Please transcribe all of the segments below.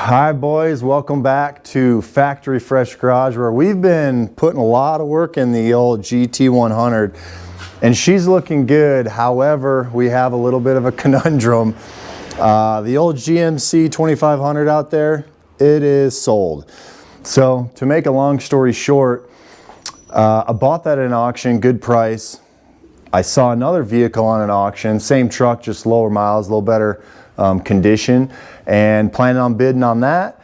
Hi boys, welcome back to Factory Fresh Garage, where we've been putting a lot of work in the old GT100 and she's looking good. However, we have a little bit of a conundrum. The old GMC 2500 out there, it is sold. So to make a long story short, I bought that at an auction, good price. I saw another vehicle on an auction, same truck, just lower miles, a little better condition, and planning on bidding on that.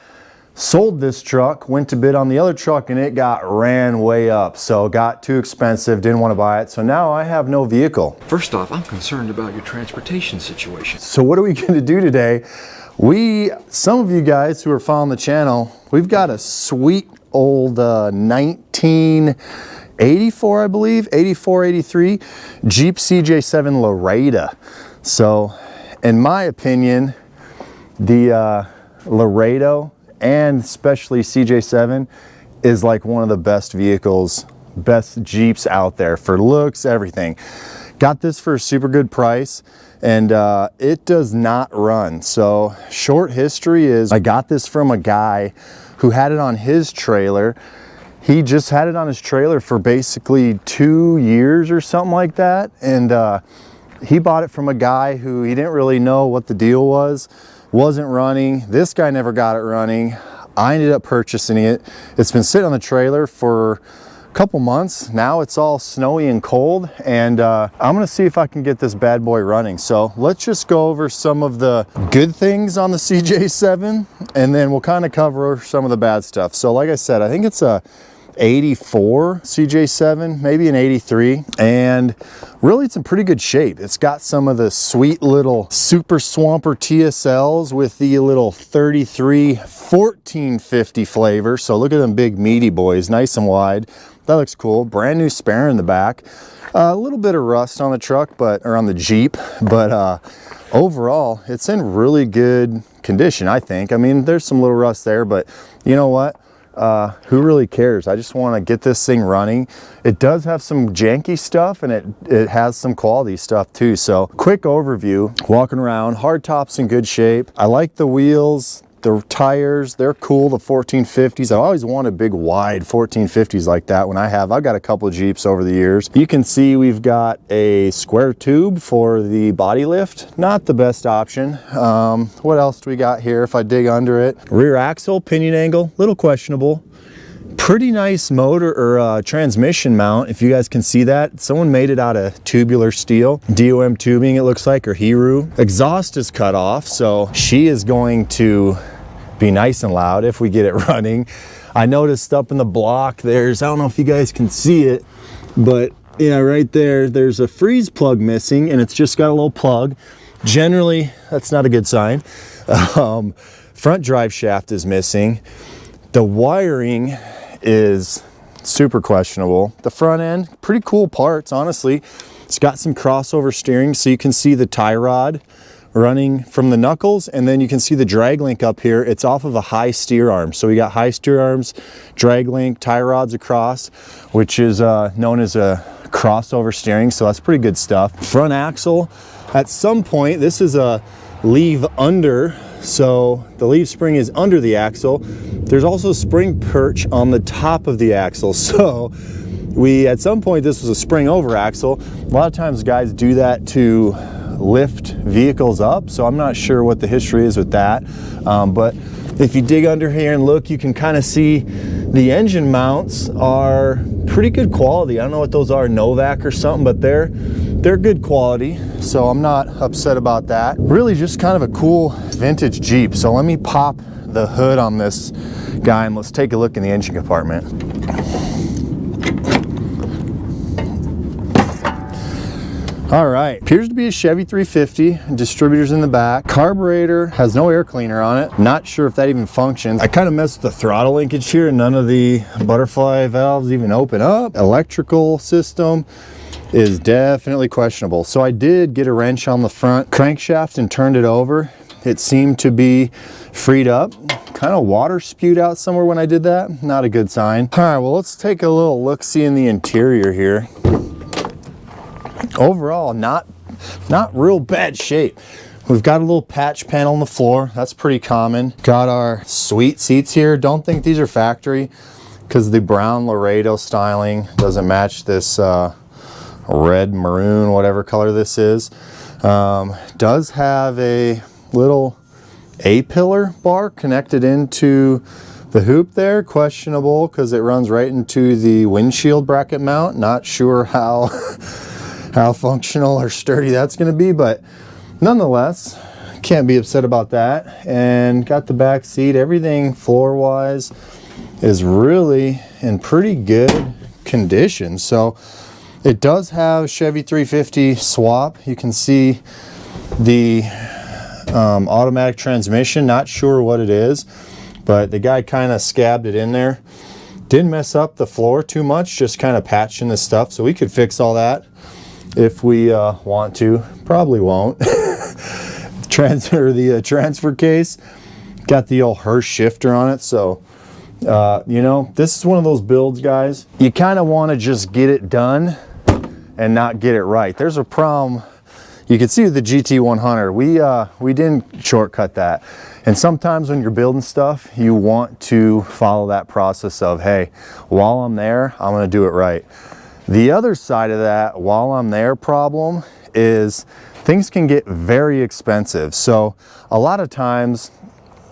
Sold this truck, went to bid on the other truck, and it ran way up. So got too expensive, didn't want to buy it. So now I have no vehicle. First off, I'm concerned about your transportation situation. So what are we going to do today? Some of you guys who are following the channel, we've got a sweet old 1984, I believe, 84, 83 Jeep CJ7 Laredo. So in my opinion, the Laredo and especially CJ7 is like one of the best vehicles, best Jeeps out there for looks, everything. Got this for a super good price, and it does not run. So short history is I got this from a guy who had it on his trailer. He just had it on his trailer for basically 2 years or something like that, and he bought it from a guy who he didn't really know what the deal was, wasn't running. This guy never got it running. I ended up purchasing it. It's been sitting on the trailer for a couple months. Now it's all snowy and cold, and I'm gonna see if I can get this bad boy running. So let's just go over some of the good things on the CJ7, and then we'll kind of cover some of the bad stuff. So like I said, I think it's a 84 CJ7, maybe an 83, and really it's in pretty good shape. It's got some of the sweet little Super Swamper TSLs with the little 33 1450 flavor. So look at them big meaty boys, nice and wide. That looks cool. Brand new spare in the back. A little bit of rust on the truck, or on the Jeep, but overall it's in really good condition, I think. I mean, there's some little rust there, but you know what? Who really cares? I just want to get this thing running. It does have some janky stuff, and it has some quality stuff too. So quick overview, walking around, hard top's in good shape. I like the wheels, the tires, they're cool, the 1450s. I always wanted big wide 1450s like that. I've got a couple of Jeeps over the years. You can see we've got a square tube for the body lift. Not the best option. What else do we got here if I dig under it? Rear axle, pinion angle, little questionable. Pretty nice motor or transmission mount, if you guys can see that. Someone made it out of tubular steel, DOM tubing it looks like, or Hiru. Exhaust is cut off, so she is going to be nice and loud if we get it running. I noticed up in the block I don't know if you guys can see it, but yeah, right there's a freeze plug missing, and it's just got a little plug. Generally, that's not a good sign. Front drive shaft is missing. The wiring is super questionable. The front end, pretty cool parts, honestly. It's got some crossover steering, so you can see the tie rod running from the knuckles, and then you can see the drag link up here. It's off of a high steer arm. So we got high steer arms, drag link, tie rods across, which is known as a crossover steering. So that's pretty good stuff. Front axle, at some point, this is a leave under. So the leaf spring is under the axle. There's also a spring perch on the top of the axle. So at some point, this was a spring over axle. A lot of times guys do that to lift vehicles up. So I'm not sure what the history is with that. But if you dig under here and look, you can kind of see the engine mounts are pretty good quality. I don't know what those are, Novak or something, but they're good quality. So I'm not upset about that. Really just kind of a cool vintage Jeep. So let me pop the hood on this guy and let's take a look in the engine compartment. All right, appears to be a Chevy 350, distributors in the back. Carburetor has no air cleaner on it. Not sure if that even functions. I kind of messed with the throttle linkage here, and none of the butterfly valves even open up. Electrical system is definitely questionable. So I did get a wrench on the front crankshaft and turned it over. It seemed to be freed up. Kind of water spewed out somewhere when I did that. Not a good sign. All right, well, let's take a little look-see in the interior here. Overall, not real bad shape. We've got a little patch panel on the floor. That's pretty common. Got our sweet seats here. Don't think these are factory because the brown Laredo styling doesn't match this red, maroon, whatever color this is. Does have a little A-pillar bar connected into the hoop there. Questionable because it runs right into the windshield bracket mount. Not sure how functional or sturdy that's going to be, but nonetheless, can't be upset about that. And got the back seat. Everything floor wise is really in pretty good condition. So it does have Chevy 350 swap. You can see the automatic transmission. Not sure what it is, but the guy kind of scabbed it in there. Didn't mess up the floor too much, just kind of patching the stuff. So we could fix all that if we want to. Probably won't. The transfer case got the old Hirsch shifter on it. So you know, this is one of those builds, guys, you kind of want to just get it done and not get it right. There's a problem. You can see with the GT100, we didn't shortcut that. And sometimes when you're building stuff, you want to follow that process of, hey, while I'm there, I'm going to do it right. The other side of that while I'm there problem is things can get very expensive. So a lot of times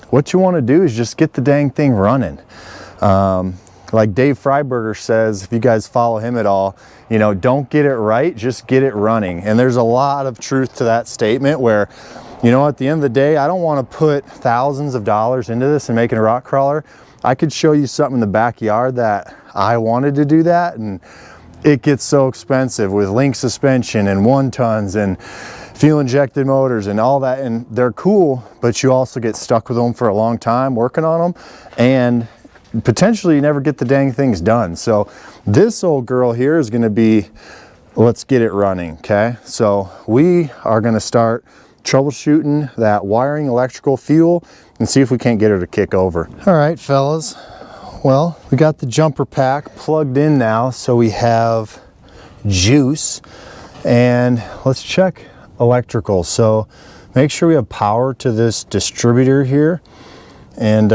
what you want to do is just get the dang thing running. Like Dave Freiberger says, if you guys follow him at all, you know, don't get it right, just get it running. And there's a lot of truth to that statement where, you know, at the end of the day, I don't want to put thousands of dollars into this and making a rock crawler. I could show you something in the backyard that I wanted to do that, and it gets so expensive with link suspension and 1-tons and fuel injected motors and all that, and they're cool, but you also get stuck with them for a long time working on them, and potentially you never get the dang things done. So this old girl here is going to be, let's get it running. Okay, so we are going to start troubleshooting that wiring, electrical, fuel, and see if we can't get her to kick over. All right, fellas, well, we got the jumper pack plugged in now, so we have juice. And let's check electrical. So make sure we have power to this distributor here, and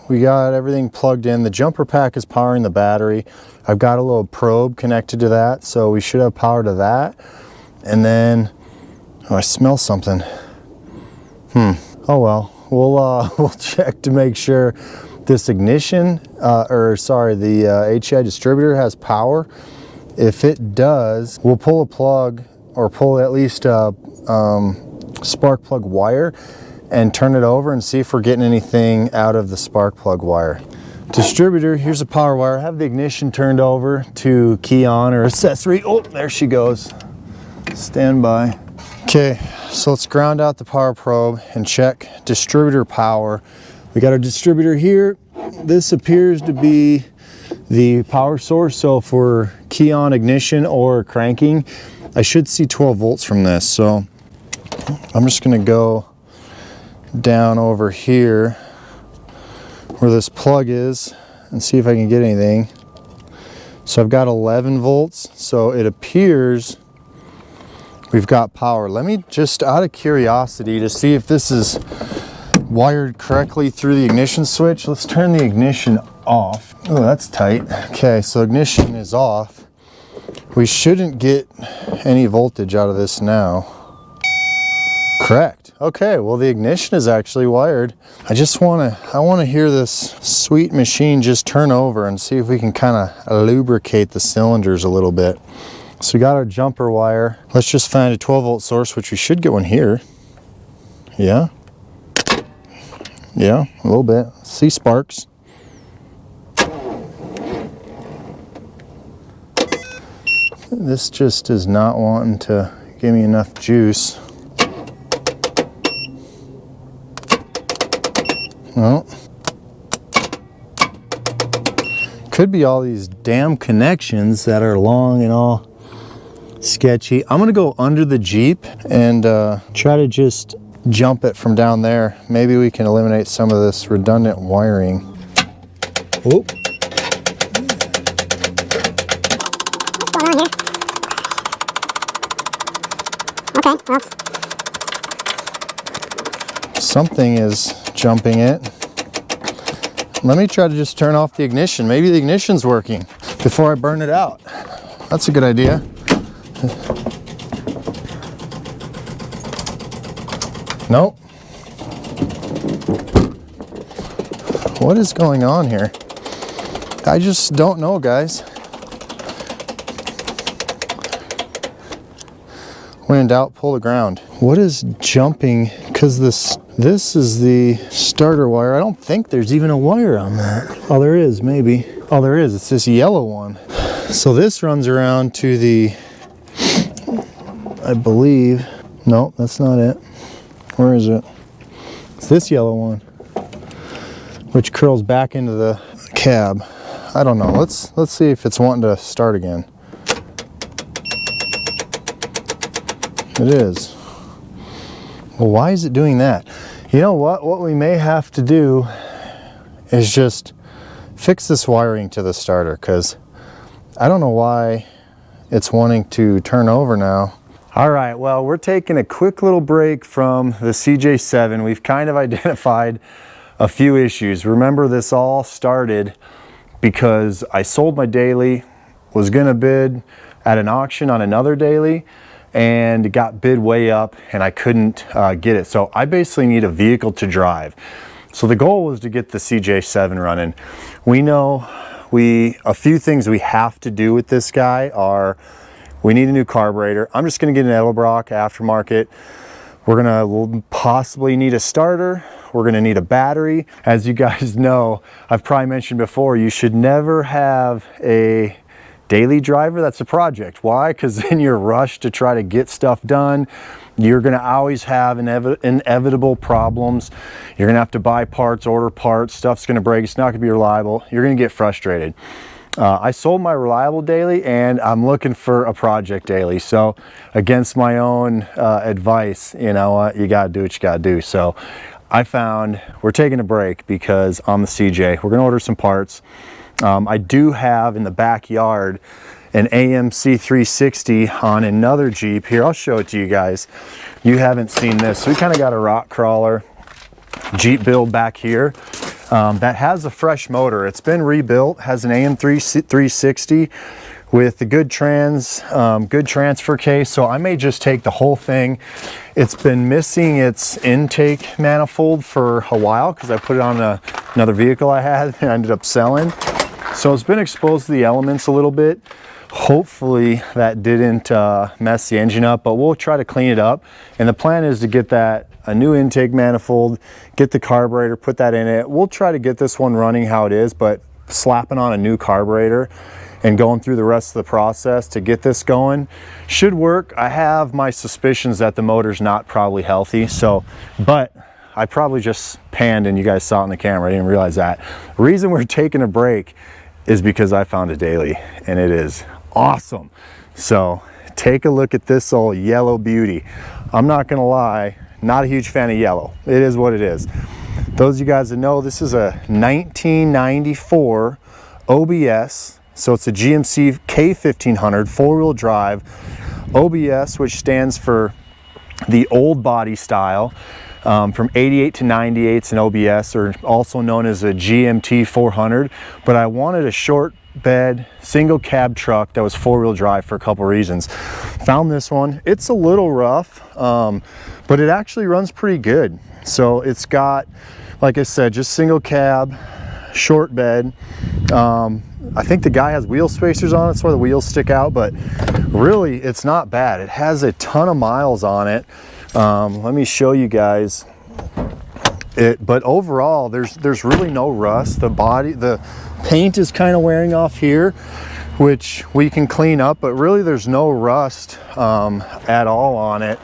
we got everything plugged in. The jumper pack is powering the battery. I've got a little probe connected to that, so we should have power to that. And then, oh, I smell something. Oh well, we'll check to make sure this ignition, the HEI distributor has power. If it does, we'll pull a plug, or pull at least a spark plug wire and turn it over and see if we're getting anything out of the spark plug wire. Distributor, here's a power wire. Have the ignition turned over to key on or accessory. Oh, there she goes. Stand by. Okay, so let's ground out the power probe and check distributor power. We got our distributor here. This appears to be the power source. So for key on ignition or cranking, I should see 12 volts from this. So I'm just gonna go down over here where this plug is and see if I can get anything. So I've got 11 volts, so it appears we've got power. Let me just, out of curiosity, to see if this is wired correctly through the ignition switch, let's turn the ignition off. Oh, that's tight. Okay, so ignition is off. We shouldn't get any voltage out of this now. Correct. Okay, well the ignition is actually wired. I want to hear this sweet machine just turn over and see if we can kind of lubricate the cylinders a little bit. So we got our jumper wire. Let's just find a 12 volt source, which we should get one here. Yeah, a little bit. See sparks. This just is not wanting to give me enough juice. Well, could be all these damn connections that are long and all sketchy. I'm gonna go under the Jeep and try to just jump it from down there. Maybe we can eliminate some of this redundant wiring. Oh. Okay, well, Something is jumping it. Let me try to just turn off the ignition. Maybe the ignition's working before I burn it out. That's a good idea. Nope. What is going on here? I just don't know, guys. When in doubt, pull the ground. What is jumping? Because this is the starter wire. I don't think there's even a wire on that. Oh, there is, maybe. Oh, there is. It's this yellow one. So this runs around to the, I believe, no, that's not it. Where is it? It's this yellow one, which curls back into the cab. I don't know. Let's see if it's wanting to start again. It is. Well, why is it doing that? You know what? What we may have to do is just fix this wiring to the starter, because I don't know why it's wanting to turn over now. All right, well, we're taking a quick little break from the CJ7. We've kind of identified a few issues. Remember, this all started because I sold my daily, was gonna bid at an auction on another daily, and it got bid way up and I couldn't get it. So I basically need a vehicle to drive. So the goal was to get the CJ7 running. We know a few things we have to do with this guy are, we need a new carburetor. I'm just gonna get an Edelbrock aftermarket. We'll possibly need a starter. We're gonna need a battery. As you guys know, I've probably mentioned before, you should never have a daily driver that's a project. Why? Because then you're rushed to try to get stuff done. You're gonna always have inevitable problems. You're gonna have to buy parts, order parts, stuff's gonna break, it's not gonna be reliable. You're gonna get frustrated. I sold my reliable daily and I'm looking for a project daily. So against my own advice, you know what, you gotta do what you gotta do. So I found we're taking a break because on the CJ, we're gonna order some parts. I do have in the backyard an AMC 360 on another Jeep. Here, I'll show it to you guys. You haven't seen this. So we kind of got a rock crawler Jeep build back here. That has a fresh motor. It's been rebuilt, has an AM 360 with the good transfer case. So I may just take the whole thing. It's been missing its intake manifold for a while because I put it on another vehicle I had and I ended up selling. So it's been exposed to the elements a little bit. Hopefully that didn't mess the engine up, but we'll try to clean it up. And the plan is to get a new intake manifold, get the carburetor, put that in it. We'll try to get this one running how it is, but slapping on a new carburetor and going through the rest of the process to get this going should work. I have my suspicions that the motor's not probably healthy, but I probably just panned and you guys saw it in the camera. I didn't realize that. The reason we're taking a break is because I found a daily and it is awesome. So take a look at this old yellow beauty. I'm not gonna lie, not a huge fan of yellow. It is what it is. Those of you guys that know, this is a 1994 OBS. So it's a GMC K1500 four-wheel drive OBS, which stands for the old body style. From 88 to 98, it's an OBS, or also known as a GMT 400. But I wanted a short bed, single cab truck that was four-wheel drive for a couple reasons. Found this one. It's a little rough, but it actually runs pretty good. So it's got, like I said, just single cab, short bed. I think the guy has wheel spacers on it, so the wheels stick out, but really it's not bad. It has a ton of miles on it. Let me show you guys it, but overall there's really no rust. The paint is kind of wearing off here, which we can clean up, but really there's no rust at all on it.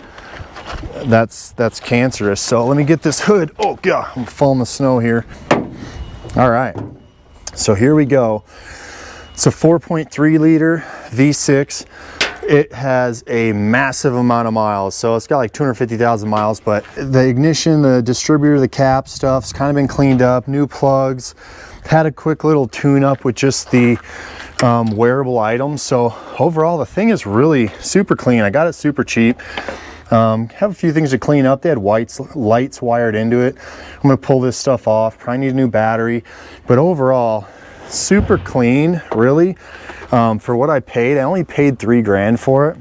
That's cancerous. So let me get this hood. Oh god, I'm falling in the snow here. All right, so here we go. It's a 4.3 liter V6. It has a massive amount of miles, so it's got like 250,000 miles, but the ignition, the distributor, the cap stuff's kind of been cleaned up, new plugs, had a quick little tune up with just the wearable items. So overall the thing is really super clean. I got it super cheap. Have a few things to clean up. They had lights wired into it. I'm gonna pull this stuff off. Probably need a new battery, but overall, super clean, really. For what I paid, I only paid $3 grand for it,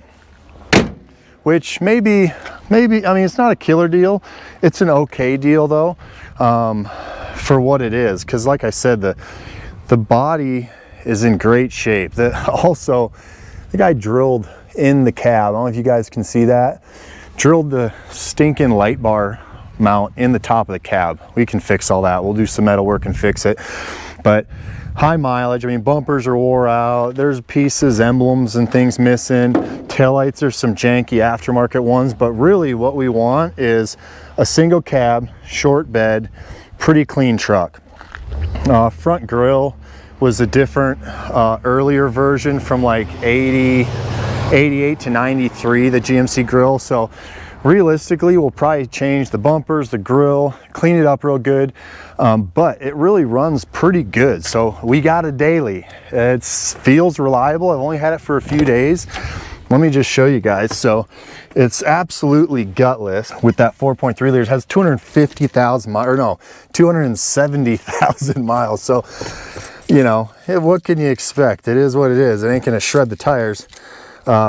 which maybe, I mean, it's not a killer deal. It's an okay deal though, for what it is. Cause like I said, the body is in great shape. Also, the guy drilled in the cab. I don't know if you guys can see that. Drilled the stinking light bar mount in the top of the cab. We can fix all that. We'll do some metal work and fix it. But high mileage, I mean, bumpers are wore out. There's pieces, emblems and things missing. Taillights, there's some janky aftermarket ones, but really what we want is a single cab, short bed, pretty clean truck. Front grille was a different, earlier version from like 88 to 93, the GMC grill. So realistically, we'll probably change the bumpers, the grill, clean it up real good. But it really runs pretty good. So we got a daily. It feels reliable. I've only had it for a few days. Let me just show you guys. So it's absolutely gutless with that 4.3 liters. It has 250,000 miles, or no, 270,000 miles. So, you know, what can you expect? It is what it is. It ain't gonna shred the tires.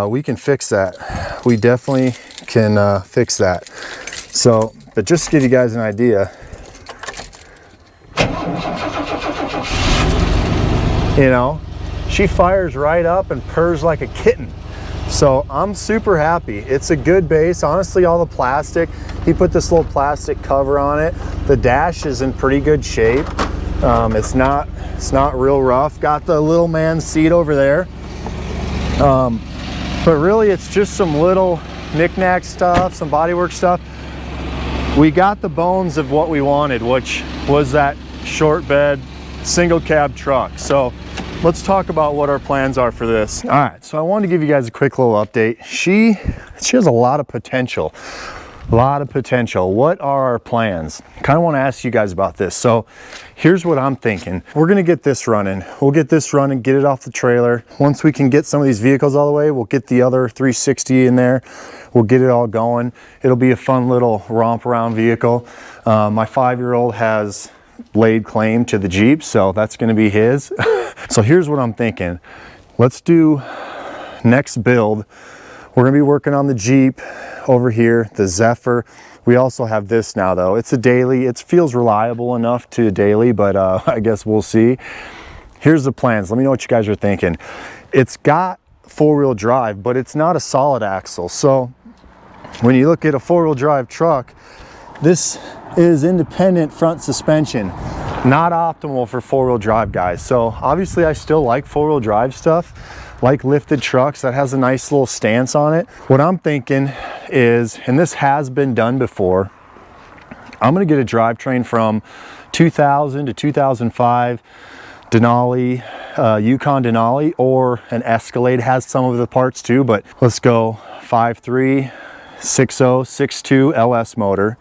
We can fix that. We definitely can fix that. So, but just to give you guys an idea, you know, she fires right up and purrs like a kitten. So I'm super happy. It's a good base. Honestly, all the plastic, he put this little plastic cover on it. The dash is in pretty good shape. It's not real rough. Got the little man seat over there. But really it's just some little knick-knack stuff, some bodywork stuff. We got the bones of what we wanted, which was that short bed, single cab truck. So let's talk about what our plans are for this. All right, so I wanted to give you guys a quick little update. She has a lot of potential. What are our plans? Kind of want to ask you guys about this. So here's what I'm thinking. We're going to get this running. We'll get this running, get it off the trailer. Once we can get some of these vehicles all the way, we'll get the other 360 in there. We'll get it all going. It'll be a fun little romp around vehicle. My 5-year-old has laid claim to the Jeep, so that's going to be his. So here's what I'm thinking. Let's do next build. We're going to be working on the Jeep over here, the Zephyr. We also have this now though. It's a daily. It feels reliable enough to a daily, but I guess we'll see. Here's the plans. Let me know what you guys are thinking. It's got 4-wheel drive, but it's not a solid axle. So when you look at a 4-wheel drive truck, this is independent front suspension. Not optimal for 4-wheel drive guys. So obviously I still like 4-wheel drive stuff, like lifted trucks that has a nice little stance on it. What I'm thinking is, and this has been done before, I'm gonna get a drivetrain from 2000 to 2005 Denali, Yukon Denali, or an Escalade. Has some of the parts too, but let's go 5.3, 6.0, 6.2 LS motor.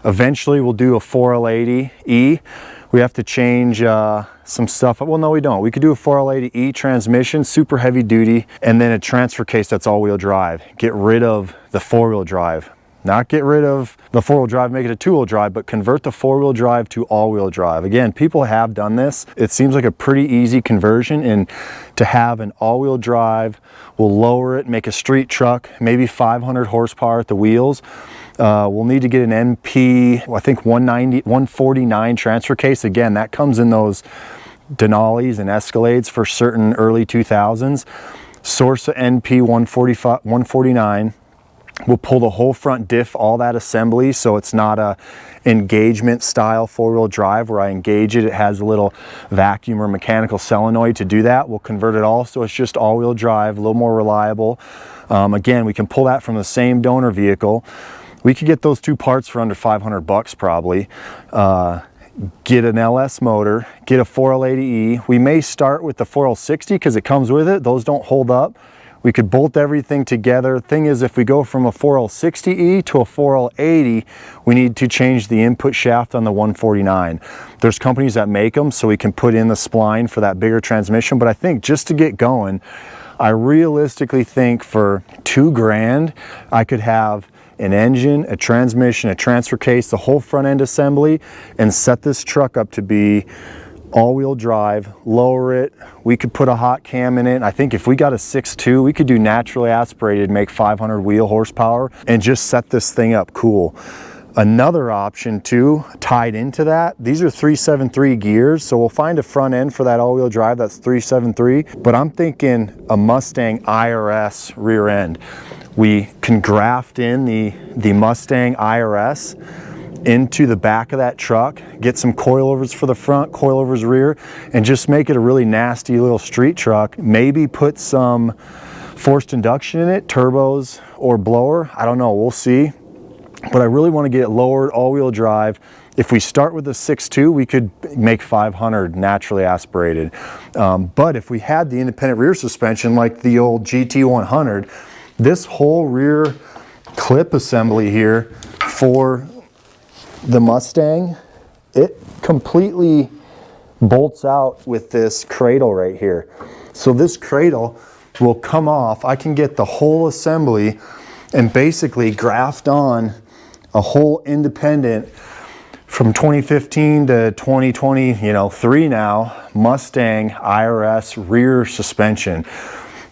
Eventually we'll do a 4L80E. We have to change some stuff. Well, no, we don't. We could do a 4L80E transmission, super heavy duty, and then a transfer case that's all-wheel drive. Get rid of the 4-wheel drive. Not get rid of the 4-wheel drive, make it a 2-wheel drive, but convert the 4-wheel drive to all-wheel drive. Again, people have done this. It seems like a pretty easy conversion, and to have an all-wheel drive, we'll lower it, make a street truck, maybe 500 horsepower at the wheels. We'll need to get an NP, I think 149 transfer case. Again, that comes in those Denalis and Escalades for certain early 2000s. Source a NP 149. We'll pull the whole front diff, all that assembly, so it's not a engagement style 4-wheel drive where I engage it. It has a little vacuum or mechanical solenoid to do that. We'll convert it all so it's just all-wheel drive, a little more reliable. Again, we can pull that from the same donor vehicle. We could get those two parts for under 500 bucks probably. Get an LS motor, get a 4L80E. We may start with the 4L60 because it comes with it. Those don't hold up. We could bolt everything together. Thing is, if we go from a 4L60E to a 4L80, we need to change the input shaft on the 149. There's companies that make them so we can put in the spline for that bigger transmission. But I think just to get going, I realistically think for $2 grand, I could have an engine, a transmission, a transfer case, the whole front end assembly, and set this truck up to be all-wheel drive, lower it. We could put a hot cam in it. I think if we got a 6.2, we could do naturally aspirated, make 500 wheel horsepower, and just set this thing up cool. Another option too, tied into that, these are 373 gears, so we'll find a front end for that all-wheel drive that's 373, but I'm thinking a Mustang IRS rear end. We can graft in the Mustang IRS into the back of that truck, get some coilovers for the front, coilovers rear, and just make it a really nasty little street truck. Maybe put some forced induction in it, turbos or blower, I don't know, we'll see. But I really want to get it lowered, all-wheel drive. If we start with a 6.2, we could make 500 naturally aspirated. But if we had the independent rear suspension like the old GT100, this whole rear clip assembly here for the Mustang, it completely bolts out with this cradle right here. So this cradle will come off. I can get the whole assembly and basically graft on a whole independent from 2015 to 2023 now Mustang IRS rear suspension.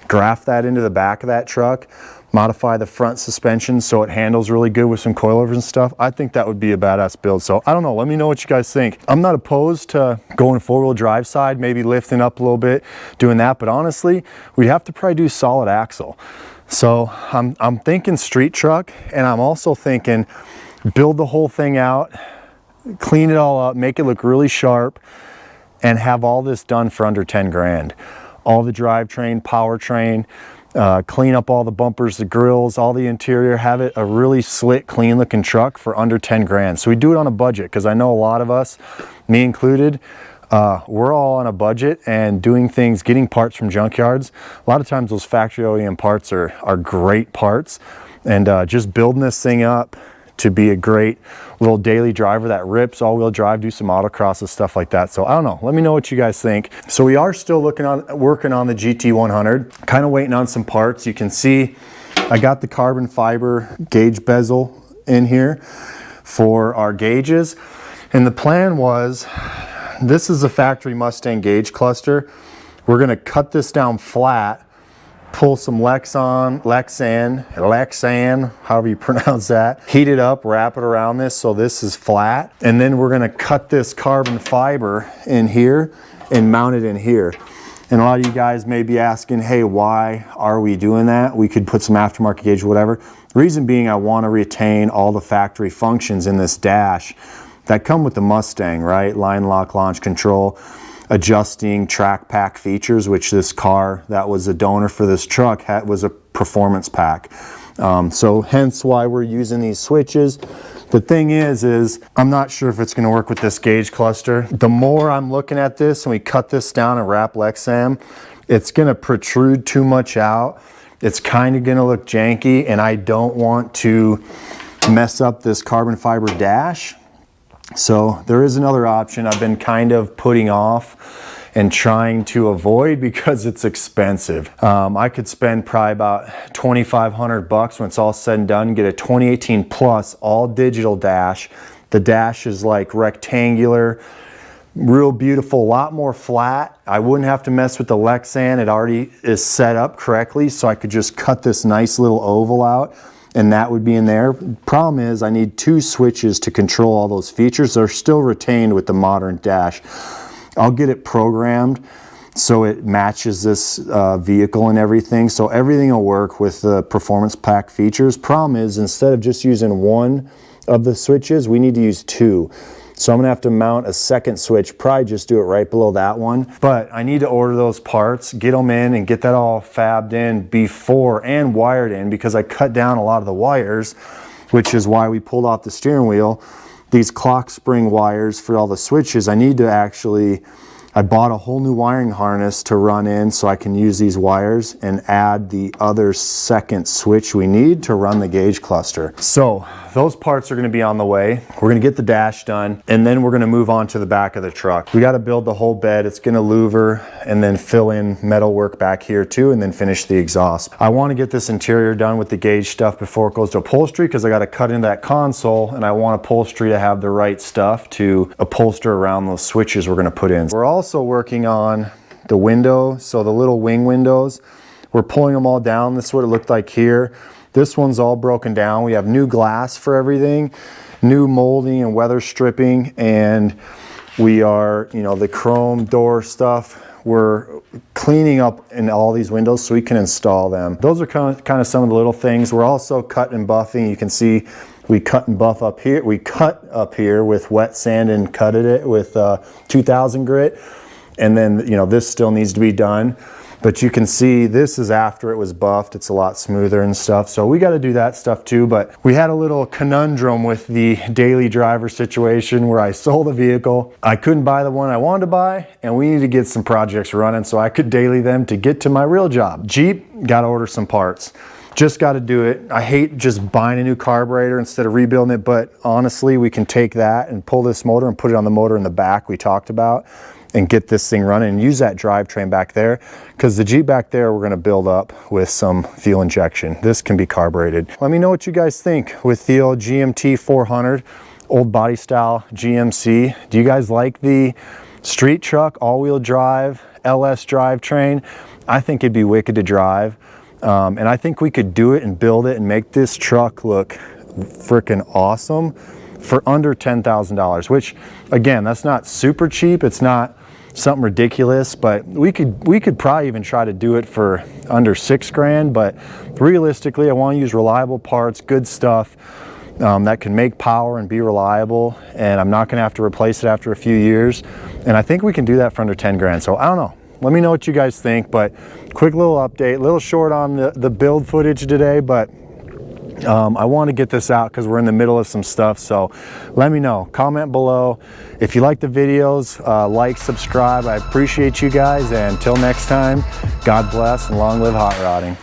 Graft that into the back of that truck, modify the front suspension so it handles really good with some coilovers and stuff. I think that would be a badass build. So I don't know, let me know what you guys think. I'm not opposed to going four-wheel drive side, maybe lifting up a little bit, doing that, but honestly, we'd have to probably do solid axle. So I'm thinking street truck, and I'm also thinking build the whole thing out, clean it all up, make it look really sharp, and have all this done for under 10 grand. All the drivetrain, powertrain, clean up all the bumpers, the grills, all the interior, have it a really slick, clean looking truck for under 10 grand. So we do it on a budget, because I know a lot of us, me included, we're all on a budget and doing things, getting parts from junkyards. A lot of times those factory OEM parts are great parts, and just building this thing up to be a great little daily driver that rips, all-wheel drive, do some autocross and stuff like that. So I don't know, let me know what you guys think. So we are still working on the GT100, kind of waiting on some parts. You can see I got the carbon fiber gauge bezel in here for our gauges, and the plan was, this is a factory Mustang gauge cluster. We're gonna cut this down flat, pull some Lexan, however you pronounce that, heat it up, wrap it around this so this is flat, and then we're gonna cut this carbon fiber in here and mount it in here. And a lot of you guys may be asking, hey, why are we doing that? We could put some aftermarket gauge or whatever. Reason being, I want to retain all the factory functions in this dash that come with the Mustang, right? Line lock, launch control, adjusting track pack features, which this car that was a donor for this truck was a performance pack. So hence why we're using these switches. The thing is I'm not sure if it's going to work with this gauge cluster. The more I'm looking at this and we cut this down and wrap Lexan, it's going to protrude too much out. It's kind of going to look janky, and I don't want to mess up this carbon fiber dash. So there is another option I've been kind of putting off and trying to avoid because it's expensive. I could spend probably about $2,500 when it's all said and done, get a 2018 Plus all digital dash. The dash is like rectangular, real beautiful, a lot more flat. I wouldn't have to mess with the Lexan. It already is set up correctly, so I could just cut this nice little oval out, and that would be in there. Problem is I need two switches to control all those features. They're still retained with the modern dash. I'll get it programmed so it matches this vehicle and everything, so everything will work with the performance pack features. Problem is, instead of just using one of the switches, we need to use two. So I'm gonna have to mount a second switch, probably just do it right below that one. But I need to order those parts, get them in, and get that all fabbed in before and wired in, because I cut down a lot of the wires, which is why we pulled off the steering wheel. These clock spring wires for all the switches, I need to actually I bought a whole new wiring harness to run in so I can use these wires and add the other second switch we need to run the gauge cluster. So those parts are going to be on the way. We're going to get the dash done, and then we're going to move on to the back of the truck. We got to build the whole bed. It's going to louver and then fill in metal work back here too, and then finish the exhaust. I want to get this interior done with the gauge stuff before it goes to upholstery, because I got to cut into that console, and I want upholstery to have the right stuff to upholster around those switches we're going to put in. We're also working on the window, so the little wing windows. We're pulling them all down. This is what it looked like here. This one's all broken down. We have new glass for everything, new molding and weather stripping, and we are, you know, the chrome door stuff, we're cleaning up in all these windows so we can install them. Those are kind of some of the little things. We're also cut and buffing. You can see we cut and buff up here. We cut up here with wet sand and cutted it with 2000 grit. And then, you know, this still needs to be done. But you can see this is after it was buffed. It's a lot smoother and stuff. So we got to do that stuff too. But we had a little conundrum with the daily driver situation where I sold a vehicle. I couldn't buy the one I wanted to buy, and we need to get some projects running so I could daily them to get to my real job. Jeep, got to order some parts. Just got to do it. I hate just buying a new carburetor instead of rebuilding it, but honestly, we can take that and pull this motor and put it on the motor in the back we talked about, and get this thing running and use that drivetrain back there, because the Jeep back there we're going to build up with some fuel injection. This can be carbureted. Let me know what you guys think with the old GMT 400, old body style GMC. Do you guys like the street truck, all-wheel drive, LS drivetrain? I think it'd be wicked to drive, and I think we could do it and build it and make this truck look freaking awesome for under $10,000, which again, that's not super cheap. It's not something ridiculous, but we could probably even try to do it for under $6,000. But realistically, I want to use reliable parts, good stuff that can make power and be reliable, and I'm not going to have to replace it after a few years. And I think we can do that for under 10 grand. So I don't know. Let me know what you guys think. But quick little update, a little short on the build footage today, but I want to get this out because we're in the middle of some stuff. So let me know, comment below if you like the videos, like, subscribe. I appreciate you guys, and until next time, God bless and long live hot rodding.